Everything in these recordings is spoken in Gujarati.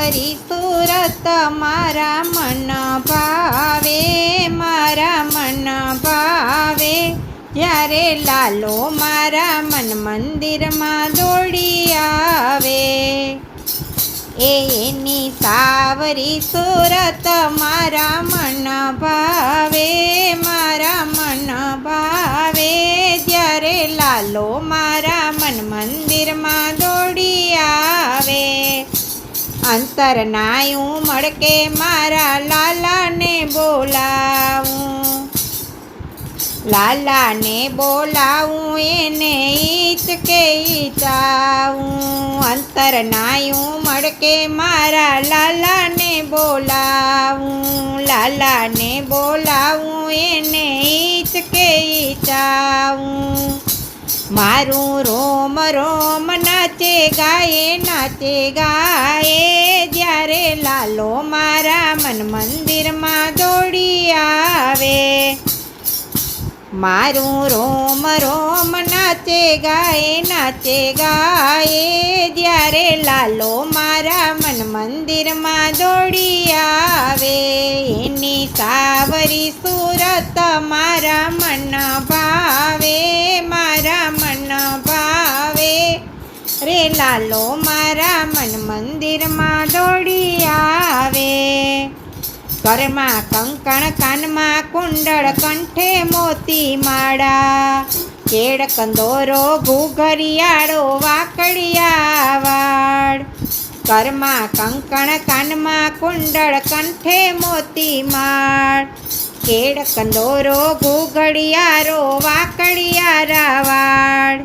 સાવરી સુરત મારા મન ભાવે, મારા મન ભાવે. જ્યારે લાલો મારા મન મંદિરમાં દોડી આવે, એની સાવરી સુરત મારા મન ભાવે, મારા મન ભાવે. જ્યારે લાલો મારા મન મંદિરમાં દોડી આવે, અંતરનાયું મળકે મારા લાલાને બોલાવું, લાલાને બોલાવું એને ઈચકે ઈચાવું. અંતરનાયું મળકે મારા લાલાને બોલાવું, લાલાને બોલાવું એને ઈચકે ઈચાવું. મારું રોમ રોમ નાચે ગાયે, નાચે ગાયે. જ્યારે લાલો મારા મન મંદિરમાં દોડી આવે, મારું રોમ રોમ નાચે ગાયે, નાચે ગાયે. જ્યારે લાલો મારા મન મંદિરમાં દોડી આવે, એની સાવરી સુરત મારા મન ભાવે, મારા મન ભાવે. રે લાલો મારા મન મંદિરમાં દોડી આવે, ઘરમાં કંકણ કાનમાં કુંડળ કંઠે મોતી માળા, કેળ કંદોરો ઘૂઘરિયાળો વાકડિયા વાળ. ઘરમાં કંકણ કાનમાં કુંડળ કંઠે મોતી માળ, કેળ કંદોરો ઘૂઘડિયારો વાકડિયારા વાળ.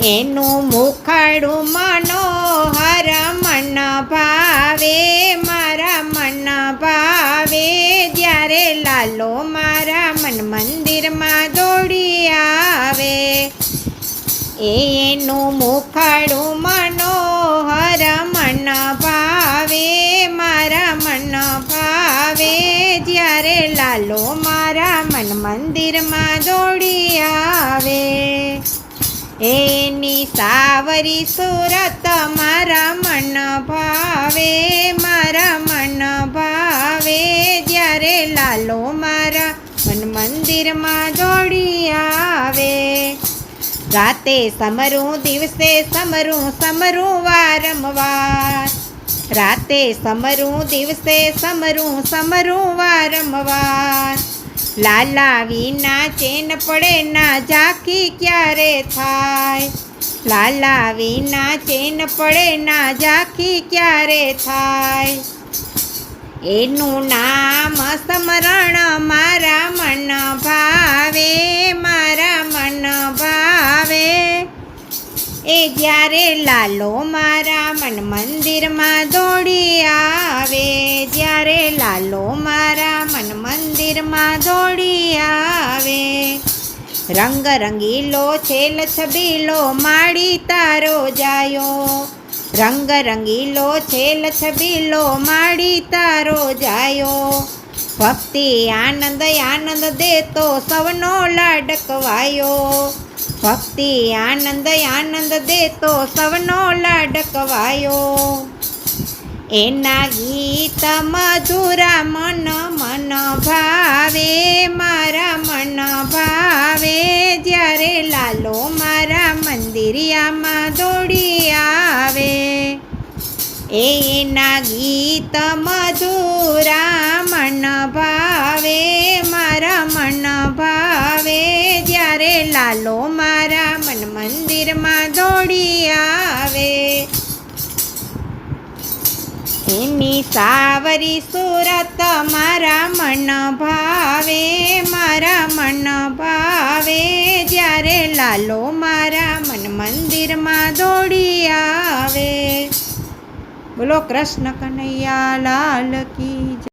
એનું મુખડું મનોહર મન ભાવે, મારા મન ભાવે. જ્યારે લાલો મારા મન મંદિરમાં દોડી આવે, એનું મુખડું મનોહર મન ભાવે, મારા મન ભાવે. જ્યારે લાલો મારા મન મંદિરમાં દોડી આવે, એની સાવરી સુરત મારા મન ભાવે, મારા મન ભાવે. જ્યારે લાલો મારા મન મંદિરમાં દોડી આવે, રાતે સમરું દિવસે સમરું, સમરું વારંવાર. રાતે સમરું દિવસે સમરું, સમરું વારંવાર. લાલા વિના ચેન પડે ના ઝાંખી ક્યારે થાય, લાલા વિના ચેન પડે ના ઝાંખી ક્યારે થાય. એનું નામ સ્મરણ મારા મન ભાવે, મારા મન ભાવે. એ જ્યારે લાલો મારા મન મંદિરમાં દોડી આવે, જ્યારે લાલો મારા મન મંદિરમાં દોડી આવે. રંગ રંગીલો છેલ છબીલો માડી તારો જાયો, રંગ રંગીલો છેલ છબીલો માડી તારો જાયો. ભક્તિ આનંદ આનંદ દેતો સૌનો લાડકવાયો, ભક્તિ આનંદ આનંદ દેતો સૌનો લાડકવાયો. એના ગીત મધુરા મન મન ભાવે, મારા મન ભાવે. જ્યારે લાલો મારા મંદિરિયામાં દોડી આવે, એના ગીત મધુરા મન ભાવે, મારા મન ભાવે. જ્યારે લાલો મારા મન મંદિરમાં દોડી આવે, એની સાવરી સુરત મારા મન ભાવે, મારા મન ભાવે. જ્યારે લાલો મારા મન મંદિરમાં દોડી આવે. બોલો કૃષ્ણ કનૈયા લાલ કી જય.